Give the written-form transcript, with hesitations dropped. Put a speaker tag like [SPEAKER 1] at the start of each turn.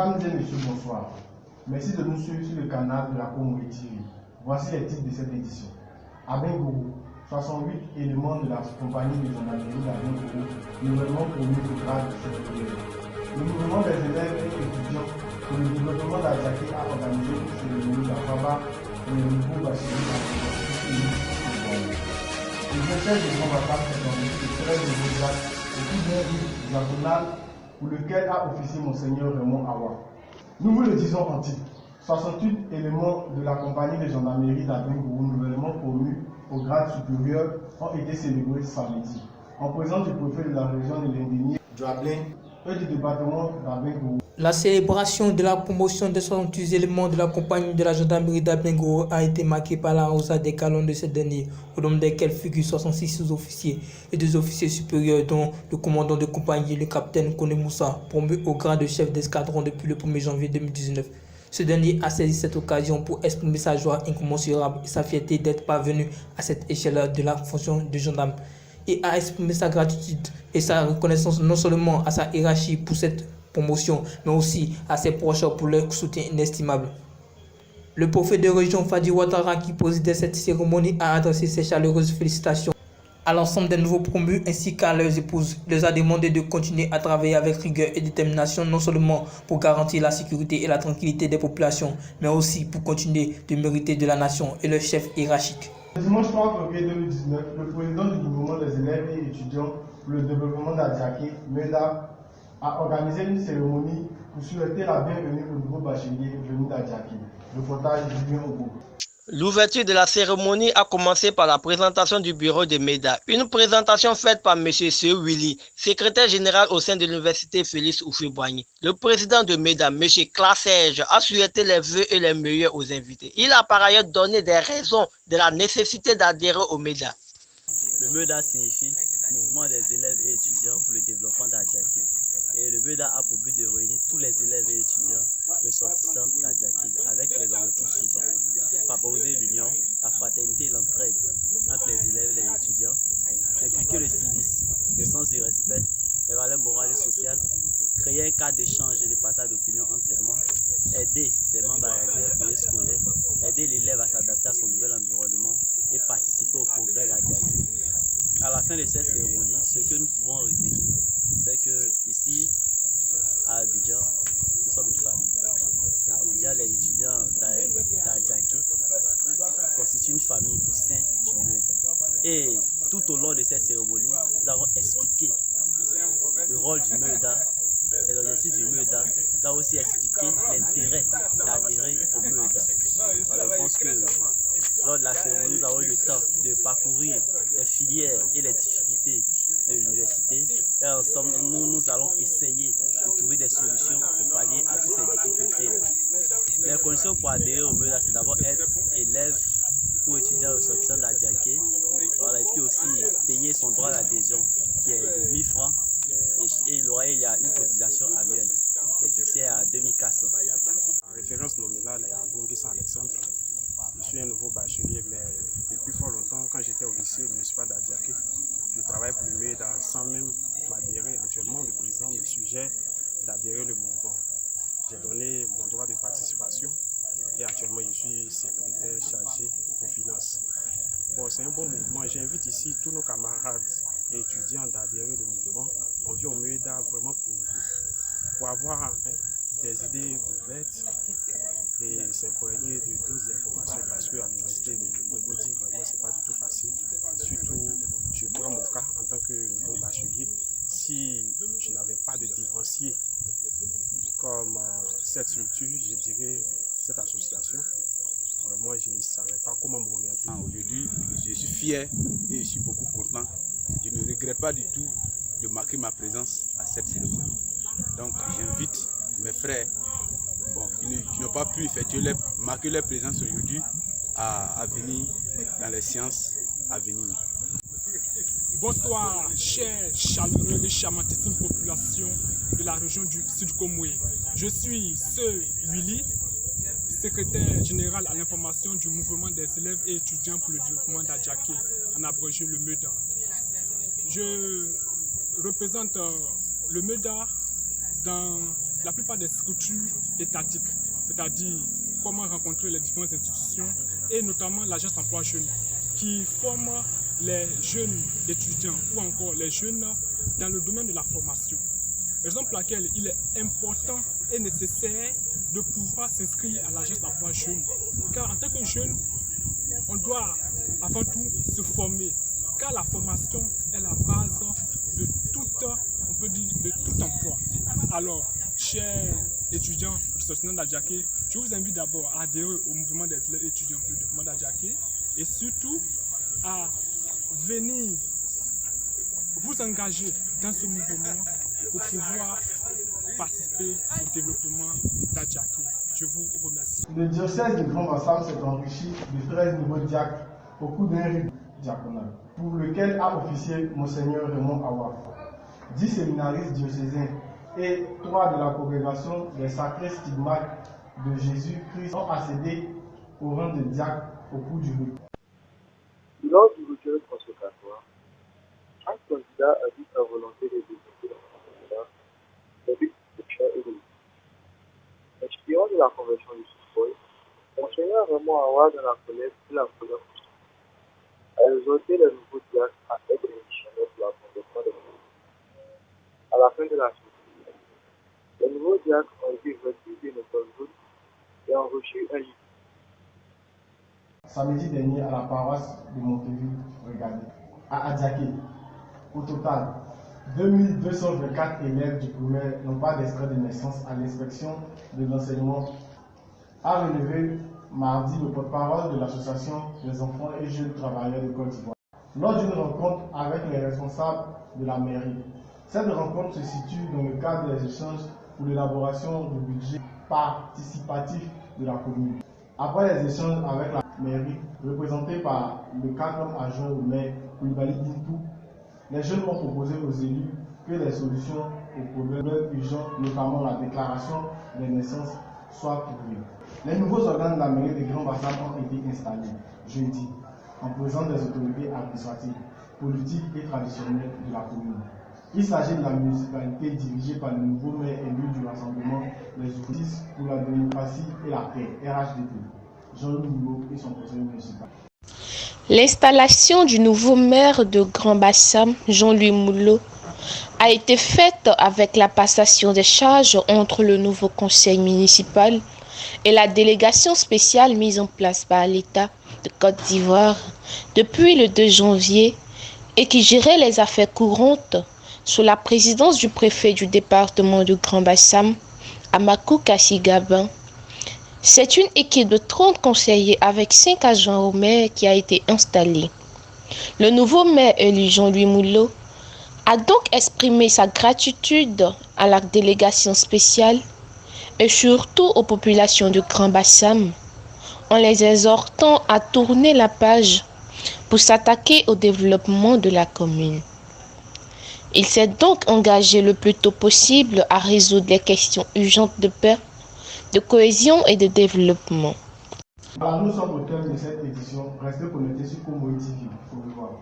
[SPEAKER 1] Mesdames et messieurs, bonsoir. Merci de nous suivre sur le canal de la Communauté TV. Voici les titres de cette édition. Abengourou, 68 éléments de la compagnie des gendarmeries d'Abengourou, nouvellement promu au grade de chef. Le mouvement des élèves et étudiants pour le développement d'Adjaké a organisé une cérémonie d'Afaba pour le nouveau bachelier à le directeur de Grand Bakar est dans le 13 de Jacques au tout bien du Zatonal pour lequel a officié Monseigneur Raymond Awa. Nous vous le disons en titre. 68 éléments de la compagnie de gendarmerie d'Abengourou nouvellement promus au grade supérieur ont été célébrés samedi en présence du préfet de la région de l'Indénié, Joablin, et du département d'Abengourou.
[SPEAKER 2] La célébration de la promotion des 68 éléments de la compagnie de la gendarmerie d'Abengourou a été marquée par la rosade des canons de ces derniers, au nombre desquels figurent 66 sous-officiers et 2 officiers supérieurs, dont le commandant de compagnie, le capitaine Kone Moussa, promu au grade de chef d'escadron depuis le 1er janvier 2019. Ce dernier a saisi cette occasion pour exprimer sa joie incommensurable et sa fierté d'être parvenu à cette échelle de la fonction de gendarme, et a exprimé sa gratitude et sa reconnaissance non seulement à sa hiérarchie pour cette promotion, mais aussi à ses proches pour leur soutien inestimable. Le préfet de région Fadi Ouattara, qui présidait cette cérémonie, a adressé ses chaleureuses félicitations à l'ensemble des nouveaux promus ainsi qu'à leurs épouses. Il leur a demandé de continuer à travailler avec rigueur et détermination, non seulement pour garantir la sécurité et la tranquillité des populations, mais aussi pour continuer de mériter de la nation et leur chef hiérarchique.
[SPEAKER 1] Le dimanche 3 février 2019, le président du mouvement des élèves et étudiants pour le développement d'Adjaké, MEDA, a organisé une cérémonie pour souhaiter la bienvenue au nouveau bachelier venu d'Adjaké. Reportage Julien Ogo.
[SPEAKER 3] L'ouverture de la cérémonie a commencé par la présentation du bureau de MEDA. Une présentation faite par M. Seu Willy, secrétaire général au sein de l'université Félix Houphouët-Boigny. Le président de MEDA, M. Classège, a souhaité les vœux et les meilleurs aux invités. Il a par ailleurs donné des raisons de la nécessité d'adhérer au MEDA.
[SPEAKER 4] Le MEDA signifie Mouvement des élèves et étudiants pour le développement d'Adjaké. Et le MEDA a pour but de réunir tous les élèves et étudiants ressortissants d'Adjaké avec les objectifs suivants: favoriser l'union, la fraternité et l'entraide entre les élèves et les étudiants, inculquer le civisme, le sens du respect, les valeurs morales et sociales, créer un cadre d'échange et de partage d'opinions entre ses membres, aider ses membres à réaliser leur projet scolaire, aider l'élève à s'adapter à son nouvel environnement et participer au progrès d'Adjaké. À la fin de cette cérémonie, ce que nous pouvons retenir, c'est que ici, à Abidjan, nous sommes une famille. À Abidjan, les étudiants d'Adjaké constituent une famille au sein du MEDA. Et tout au long de cette cérémonie, nous avons expliqué le rôle du MEDA, les objectifs du MEDA. Nous avons aussi expliqué l'intérêt d'adhérer au MEDA. Alors, je pense que lors de la cérémonie, nous avons eu le temps de parcourir les filières et les difficultés de l'université. Et ensemble, nous allons essayer de trouver des solutions pour pallier à toutes ces difficultés. Les conditions pour adhérer au MEDA, c'est d'abord être élève ou étudiant ressortissant d'Adjaké. Voilà, et puis aussi payer son droit d'adhésion qui est de 1000 francs. Et il y a une cotisation annuelle qui est fixée à 2400.
[SPEAKER 5] En référence nominale à Bongis Alexandre. Je suis un nouveau bachelier, mais depuis fort longtemps, quand j'étais au lycée municipal d'Adjaké, je travaille pour le MEDA sans même m'adhérer. Actuellement, le président me suggère d'adhérer au mouvement. J'ai donné mon droit de participation et actuellement, je suis secrétaire chargé aux finances. Bon, c'est un bon mouvement. J'invite ici tous nos camarades et étudiants d'adhérer au mouvement. On vient au MEDA vraiment pour avoir des idées ouvertes et s'imprégner de d'autres informations, parce qu'à l'université de Cocody, vraiment, c'est pas du tout facile. Surtout, je prends mon cas en tant que nouveau bachelier. Si je n'avais pas de dévancier comme cette structure, je dirais cette association, vraiment, je ne savais pas comment m'orienter.
[SPEAKER 6] Aujourd'hui, je suis fier et je suis beaucoup content. Je ne regrette pas du tout de marquer ma présence à cette cérémonie. Donc, j'invite mes frères qui n'ont pas pu marquer leur présence aujourd'hui à venir dans les séances à venir.
[SPEAKER 7] Bonsoir, chers chaleureux et charmantissime population de la région du Sud Komoué. Je suis Seu Willy, secrétaire général à l'information du mouvement des élèves et étudiants pour le développement d'Adjaké, en abrégé le MEDA. Je représente le MEDA dans la plupart des structures étatiques, c'est-à-dire comment rencontrer les différentes institutions et notamment l'agence emploi jeune qui forme les jeunes étudiants ou encore les jeunes dans le domaine de la formation. Raison pour laquelle il est important et nécessaire de pouvoir s'inscrire à l'agence emploi jeune. Car en tant que jeune, on doit avant tout se former. Car la formation est la base de tout, on peut dire, de tout emploi. Alors, chers étudiants du Sosinant d'Adjaké, je vous invite d'abord à adhérer au mouvement des élèves étudiants du développement d'Adjaké et surtout à venir vous engager dans ce mouvement pour pouvoir participer au développement d'Adjaké. Je vous remercie.
[SPEAKER 1] Le diocèse de Grand Bassam s'est enrichi de 13 nouveaux diacres au cours d'un rite diaconal, pour lequel a officié Monseigneur Raymond Awa, 10 séminaristes diocésains et 3 de la congrégation des sacrés stigmates de Jésus-Christ ont accédé au rang de diacre au cours du rite.
[SPEAKER 8] Lors du recueil consocratoire, un candidat a dit sa volonté de développer dans son candidat des buts sexuels et religieux. Inspirant de la conversion du Sufoy, Monseigneur Raymond Awa dans la collègue et la colère a exhorté les nouveaux diacres à être missionnaires pour la conversion des religieux. À la fin de la semaine, les nouveaux diacres ont été recrutés de notre groupe et ont reçu un livre.
[SPEAKER 1] Samedi dernier à la paroisse de Monteville, regardez, à Adjaké. Au total, 2224 élèves du primaire n'ont pas d'extrait de naissance à l'inspection de l'enseignement, a relevé mardi le porte-parole de l'association des enfants et jeunes travailleurs de Côte d'Ivoire, lors d'une rencontre avec les responsables de la mairie. Cette rencontre se situe dans le cadre des échanges pour l'élaboration du budget participatif de la commune. Après les échanges avec la mairie, représentée par le cadre adjoint au maire Koulibaly Dintou, les jeunes ont proposé aux élus que les solutions aux problèmes urgents, notamment la déclaration des naissances, soient trouvées. Les nouveaux organes de la mairie de Grand Bassam ont été installés jeudi, en présence des autorités administratives, politiques et traditionnelles de la commune. Il s'agit de la municipalité dirigée par le nouveau maire élu du Rassemblement des Justices pour la démocratie et la paix, RHDP, Jean-Louis Moulot et son conseil municipal.
[SPEAKER 9] L'installation du nouveau maire de Grand Bassam, Jean-Louis Moulot, a été faite avec la passation des charges entre le nouveau conseil municipal et la délégation spéciale mise en place par l'État de Côte d'Ivoire depuis le 2 janvier et qui gérait les affaires courantes sous la présidence du préfet du département de Grand Bassam, Amakou Kassigabin. C'est une équipe de 30 conseillers avec 5 agents au maire qui a été installée. Le nouveau maire élu Jean-Louis Moulot a donc exprimé sa gratitude à la délégation spéciale et surtout aux populations de Grand Bassam en les exhortant à tourner la page pour s'attaquer au développement de la commune. Il s'est donc engagé le plus tôt possible à résoudre les questions urgentes de paix, de cohésion et de développement.
[SPEAKER 1] Alors nous sommes au terme de cette édition. Restez connectés sur Komoe TV pour le voir.